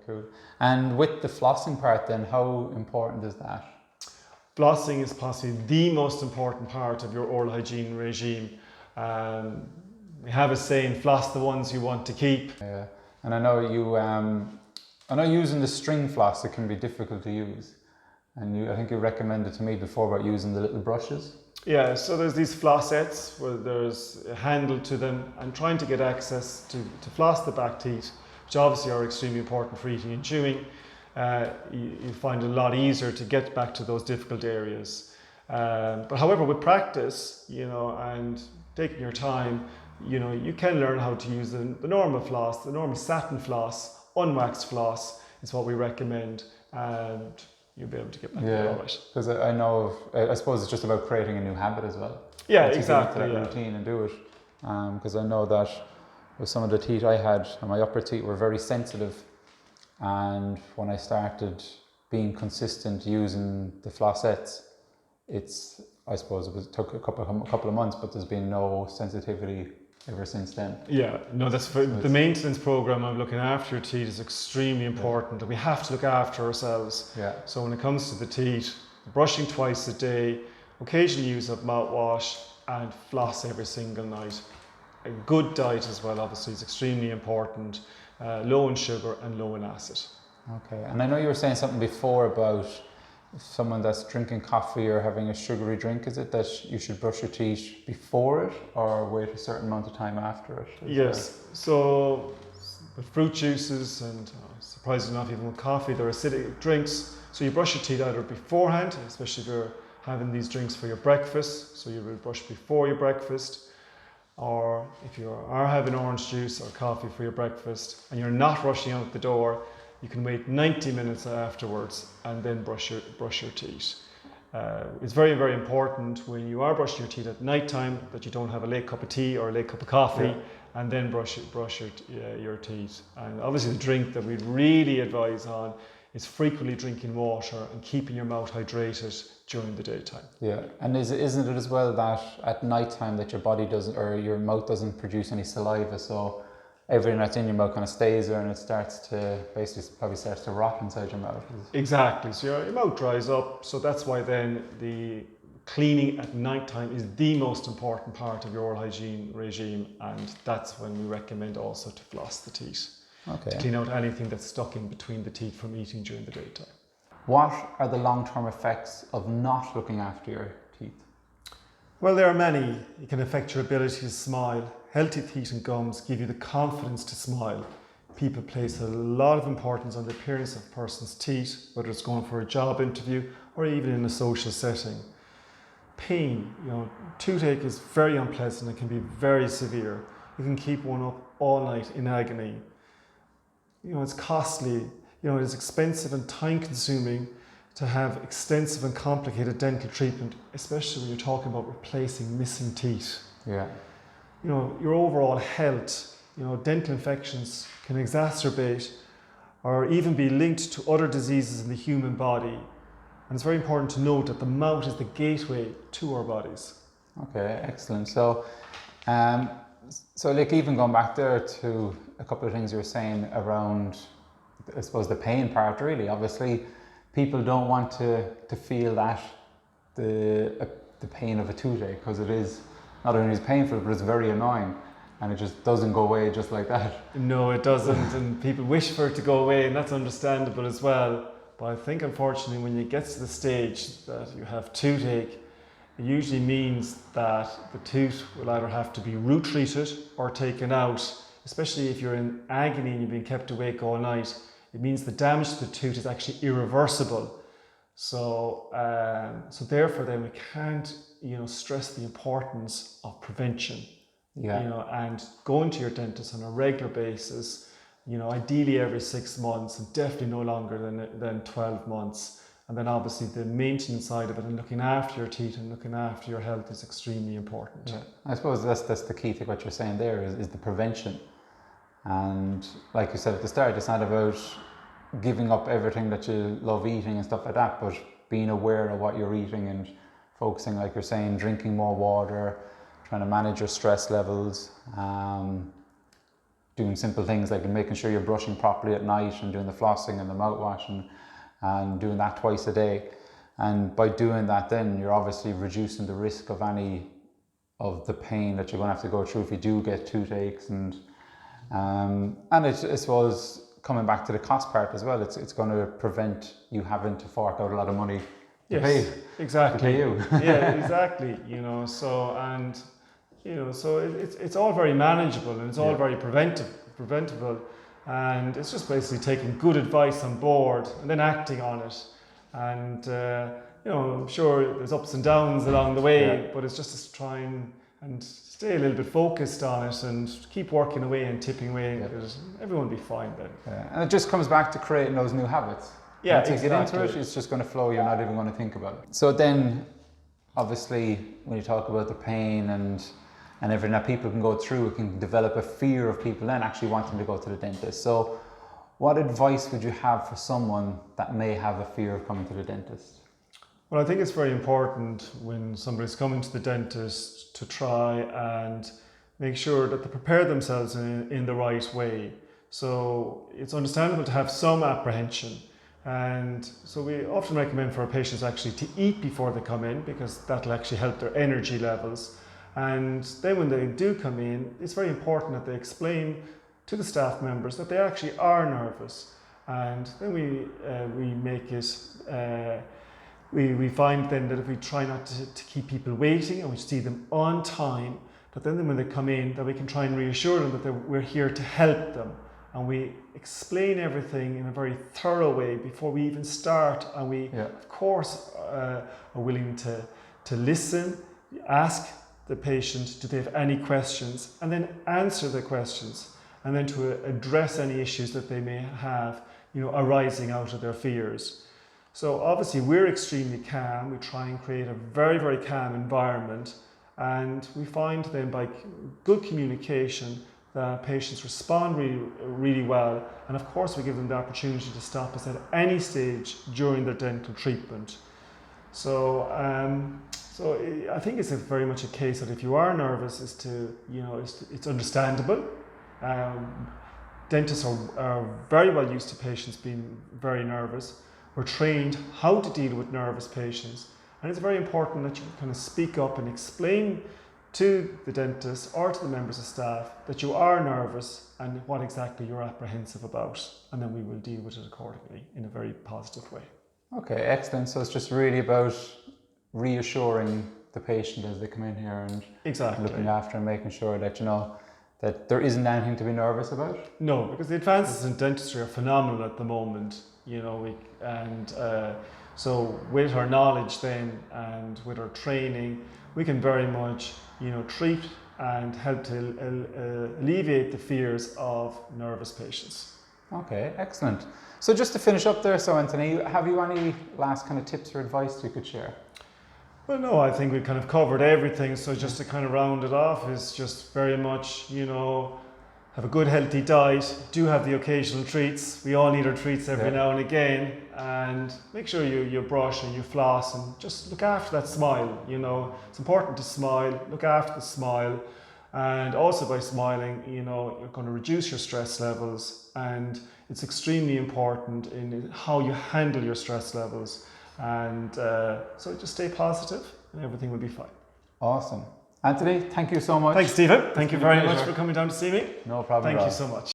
cool. And with the flossing part then, how important is that? Flossing is possibly the most important part of your oral hygiene regime. We have a saying, floss the ones you want to keep. Yeah, and I know using the string floss, it can be difficult to use. And I think you recommended to me before about using the little brushes. Yeah, so there's these flossettes where there's a handle to them, and trying to get access to floss the back teeth, which obviously are extremely important for eating and chewing. You find it a lot easier to get back to those difficult areas. But however, with practice, and taking your time, you can learn how to use the normal floss, the normal satin floss, unwaxed floss is what we recommend, and you'll be able to get back to it all right. Because I suppose it's just about creating a new habit as well. Yeah, once exactly. You get into that routine and do it. Because I know that with some of the teeth I had, and my upper teeth were very sensitive. And when I started being consistent using the flossettes, I suppose it took a couple of months, but there's been no sensitivity ever since then. Yeah, no, that's the maintenance program of looking after your teeth is extremely important, and we have to look after ourselves. Yeah. So when it comes to the teeth, brushing twice a day, occasionally use up mouthwash, and floss every single night. A good diet as well, obviously, is extremely important. Low in sugar and low in acid. Okay, and I know you were saying something before about someone that's drinking coffee or having a sugary drink. Is it that you should brush your teeth before it or wait a certain amount of time after it? Yes, so with fruit juices and surprisingly enough even with coffee, they're acidic drinks. So you brush your teeth either beforehand, especially if you're having these drinks for your breakfast, so you will brush before your breakfast. Or if you are having orange juice or coffee for your breakfast and you're not rushing out the door, you can wait 90 minutes afterwards and then brush your teeth. It's very, very important when you are brushing your teeth at night time that you don't have a late cup of tea or a late cup of coffee and then brush your teeth. And obviously the drink that we'd really advise on is frequently drinking water and keeping your mouth hydrated during the daytime. Yeah, and isn't it as well that at night time that your body doesn't, or your mouth doesn't produce any saliva, so everything that's in your mouth kind of stays there and it starts to rot inside your mouth. Exactly, so your mouth dries up, so that's why then the cleaning at night time is the most important part of your oral hygiene regime, and that's when we recommend also to floss the teeth. Okay. To clean out anything that's stuck in between the teeth from eating during the daytime. What are the long-term effects of not looking after your teeth? Well, there are many. It can affect your ability to smile. Healthy teeth and gums give you the confidence to smile. People place a lot of importance on the appearance of a person's teeth, whether it's going for a job interview or even in a social setting. Pain, toothache is very unpleasant and can be very severe. It can keep one up all night in agony. It's costly, it is expensive and time consuming to have extensive and complicated dental treatment, especially when you're talking about replacing missing teeth. Yeah. Your overall health, dental infections can exacerbate or even be linked to other diseases in the human body. And it's very important to note that the mouth is the gateway to our bodies. Okay, excellent. So even going back there to a couple of things you were saying around, I suppose, the pain part, really. Obviously, people don't want to feel that the pain of a toothache, because it is not only is painful, but it's very annoying, and it just doesn't go away just like that. No, it doesn't, and people wish for it to go away, and that's understandable as well. But I think, unfortunately, when you get to the stage that you have toothache, it usually means that the tooth will either have to be root treated or taken out, especially if you're in agony and you've been kept awake all night. It means the damage to the tooth is actually irreversible. So therefore then we can't, stress the importance of prevention. Yeah. And going to your dentist on a regular basis, ideally every 6 months, and definitely no longer than 12 months. And then obviously the maintenance side of it and looking after your teeth and looking after your health is extremely important. Yeah. I suppose that's the key to what you're saying there is the prevention. And like you said at the start, it's not about giving up everything that you love eating and stuff like that, but being aware of what you're eating and focusing, like you're saying, drinking more water, trying to manage your stress levels, doing simple things like making sure you're brushing properly at night and doing the flossing and the mouthwash and doing that twice a day. And by doing that, then you're obviously reducing the risk of any of the pain that you're going to have to go through if you do get toothaches. And it's, I suppose, coming back to the cost part as well, it's going to prevent you having to fork out a lot of money to pay. Exactly. To pay you. Yeah, exactly. So it's all very manageable, and it's all very preventable, and it's just basically taking good advice on board and then acting on it. And I'm sure there's ups and downs along the way, but it's just to try and stay a little bit focused on it and keep working away and tipping away, because everyone will be fine then. And it just comes back to creating those new habits. Yeah, Once you get into it, it's just going to flow. You're not even going to think about it. So then, obviously, when you talk about the pain and everything that people can go through, it can develop a fear of people then actually wanting to go to the dentist. So what advice would you have for someone that may have a fear of coming to the dentist? Well, I think it's very important when somebody's coming to the dentist to try and make sure that they prepare themselves in the right way. So it's understandable to have some apprehension. And so we often recommend for our patients actually to eat before they come in, because that'll actually help their energy levels. And then when they do come in, it's very important that they explain to the staff members that they actually are nervous. And then we make it, we find then that if we try not to keep people waiting and we see them on time, but then when they come in, that we can try and reassure them that we're here to help them. And we explain everything in a very thorough way before we even start. And we, of course, are willing to listen, ask the patient, do they have any questions, and then answer the questions, and then to address any issues that they may have, arising out of their fears. So obviously we're extremely calm. We try and create a very, very calm environment. And we find then by good communication, the patients respond really, really well, and of course we give them the opportunity to stop us at any stage during their dental treatment. So, I think it's very much a case that if you are nervous, it's understandable. Dentists are very well used to patients being very nervous. We're trained how to deal with nervous patients, and it's very important that you kind of speak up and explain to the dentist or to the members of staff that you are nervous and what exactly you're apprehensive about, and then we will deal with it accordingly in a very positive way. Okay, excellent. So it's just really about reassuring the patient as they come in here and looking after and making sure that that there isn't anything to be nervous about. No, because the advances in dentistry are phenomenal at the moment, so with our knowledge then and with our training, we can very much treat and help to alleviate the fears of nervous patients. Okay, excellent. So just to finish up there, so Anthony, have you any last kind of tips or advice you could share? Well, no, I think we've kind of covered everything. So just to kind of round it off is just very much, have a good healthy diet, do have the occasional treats. We all need our treats every now and again, and make sure you brush and you floss and just look after that smile. It's important to smile, look after the smile, and also by smiling, you're going to reduce your stress levels, and it's extremely important in how you handle your stress levels. And so just stay positive and everything will be fine. Awesome. Anthony, thank you so much. Thanks, Stephen. Thank you very much for coming down to see me. No problem. Thank you so much.